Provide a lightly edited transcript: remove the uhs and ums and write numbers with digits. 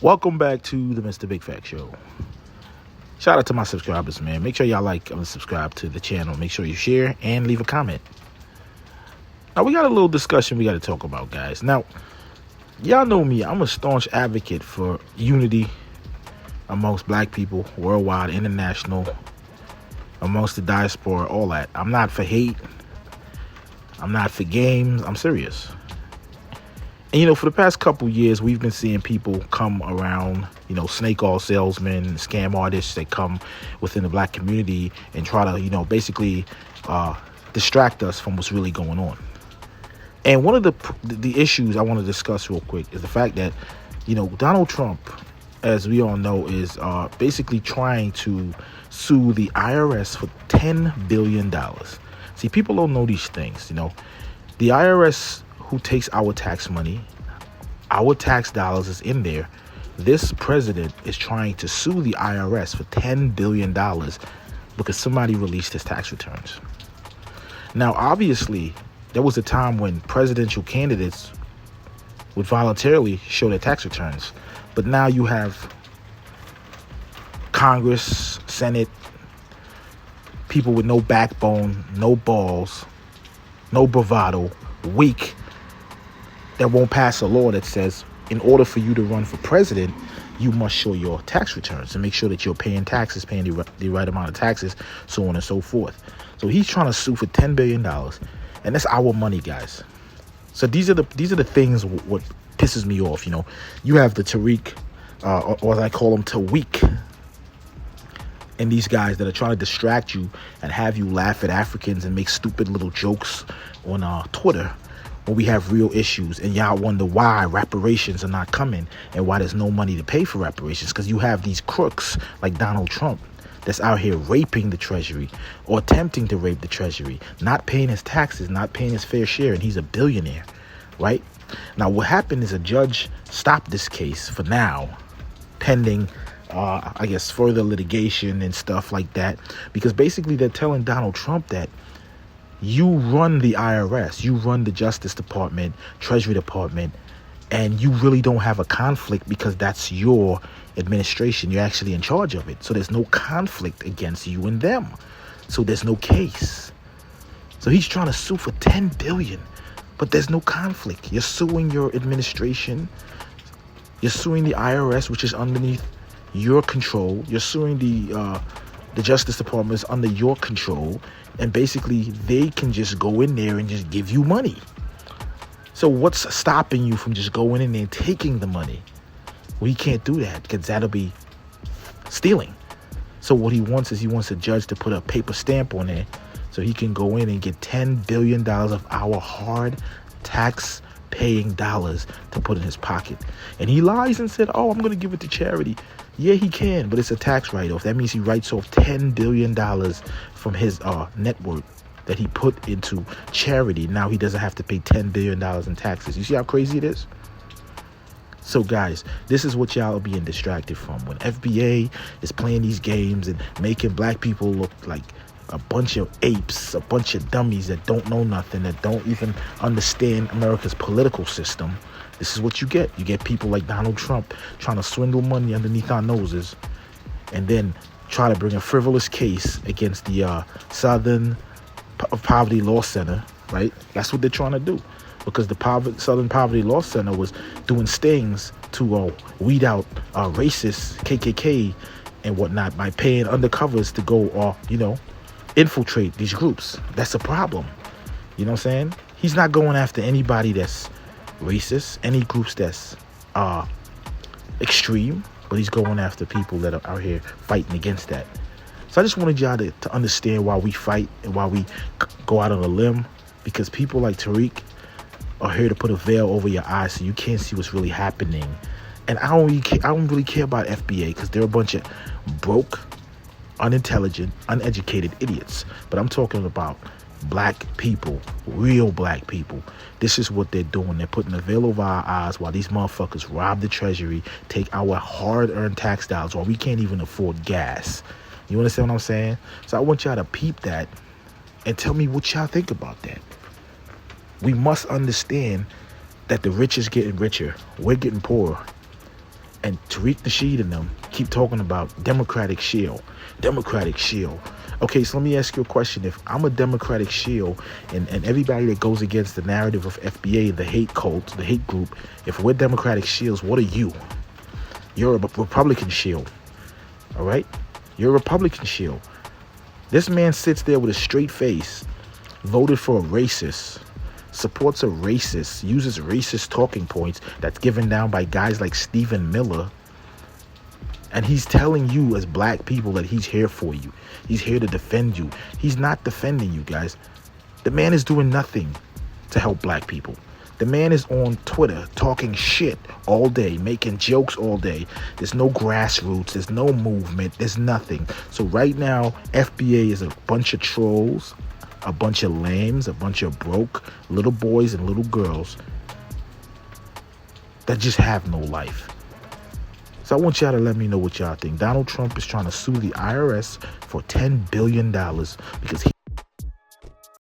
Welcome back to the Mr. Big Fact Show. Shout out to my subscribers, man. Make sure y'all like and subscribe to the channel. Make sure you share and leave a comment. Now, we got a little discussion we got to talk about, guys. Now, y'all know me. I'm a staunch advocate for unity amongst black people, worldwide, international, amongst the diaspora, all that. I'm not for hate. I'm not for games. I'm serious. And, for the past couple years, we've been seeing people come around, snake oil salesmen, scam artists that come within the black community and try to, basically distract us from what's really going on. And one of the issues I want to discuss real quick is the fact that, Donald Trump, as we all know, is basically trying to sue the IRS for $10 billion. See, people don't know these things, The IRS, who takes our tax money, our tax dollars is in there. This president is trying to sue the IRS for $10 billion because somebody released his tax returns. Now, obviously, there was a time when presidential candidates would voluntarily show their tax returns. But now you have Congress, Senate, people with no backbone, no balls, no bravado, weak, that won't pass a law that says in order for you to run for president, you must show your tax returns and make sure that you're paying taxes, paying the right amount of taxes, so on and so forth. So he's trying to sue for $10 billion, and that's our money, guys. So these are the things what pisses me off. You have the Tariq, or as I call them, Tariq, and these guys that are trying to distract you and have you laugh at Africans and make stupid little jokes on Twitter when we have real issues, and y'all wonder why reparations are not coming and why there's no money to pay for reparations, because you have these crooks like Donald Trump that's out here raping the Treasury or attempting to rape the Treasury, not paying his taxes, not paying his fair share, and he's a billionaire, right? Now, what happened is a judge stopped this case for now, pending further litigation and stuff like that, because basically they're telling Donald Trump that you run the IRS, you run the Justice Department, Treasury Department, and you really don't have a conflict because that's your administration. You're actually in charge of it. So there's no conflict against you and them. So there's no case. So he's trying to sue for $10 billion, but there's no conflict. You're suing your administration. You're suing the IRS, which is underneath your control. You're suing the Justice Department is under your control, and basically they can just go in there and just give you money. So what's stopping you from just going in there and taking the money? Well, he can't do that because that'll be stealing. So what he wants is a judge to put a paper stamp on it so he can go in and get $10 billion of our hard tax paying dollars to put in his pocket. And he lies and said, I'm going to give it to charity. Yeah, he can, but it's a tax write-off. That means he writes off $10 billion from his net worth that he put into charity. Now he doesn't have to pay $10 billion in taxes. You see how crazy it is? So, guys, this is what y'all are being distracted from. When FBA is playing these games and making black people look like a bunch of apes, a bunch of dummies that don't know nothing, that don't even understand America's political system, this is what you get. You get people like Donald Trump trying to swindle money underneath our noses and then try to bring a frivolous case against the Southern Poverty Law Center, right? That's what they're trying to do, because the Southern Poverty Law Center was doing stings to weed out racist KKK and whatnot by paying undercovers to go, infiltrate these groups. That's a problem. You know what I'm saying? He's not going after anybody that's racist, any groups that's extreme, but he's going after people that are out here fighting against that. So I just wanted y'all to understand why we fight and why we go out on a limb, because people like Tariq are here to put a veil over your eyes so you can't see what's really happening. And I don't really care about FBA because they're a bunch of broke, unintelligent, uneducated idiots. But I'm talking about black people, real black people. This is what they're doing. They're putting a veil over our eyes while these motherfuckers rob the Treasury, take our hard-earned tax dollars while we can't even afford gas. You understand what I'm saying? So I want y'all to peep that and tell me what y'all think about that. We must understand that the rich is getting richer. We're getting poorer. And Tariq Nasheed and them keep talking about Democratic shield. Democratic shield. Okay, so let me ask you a question. If I'm a Democratic shield and everybody that goes against the narrative of FBA, the hate cult, the hate group, if we're Democratic shields, what are you? You're a Republican shield. All right? You're a Republican shield. This man sits there with a straight face, voted for a racist, supports a racist, uses racist talking points that's given down by guys like Stephen Miller. And he's telling you as black people that he's here for you. He's here to defend you. He's not defending you, guys. The man is doing nothing to help black people. The man is on Twitter talking shit all day, making jokes all day. There's no grassroots. There's no movement. There's nothing. So right now, FBA is a bunch of trolls, a bunch of lambs, a bunch of broke little boys and little girls that just have no life. So I want y'all to let me know what y'all think. Donald Trump is trying to sue the IRS for $10 billion because he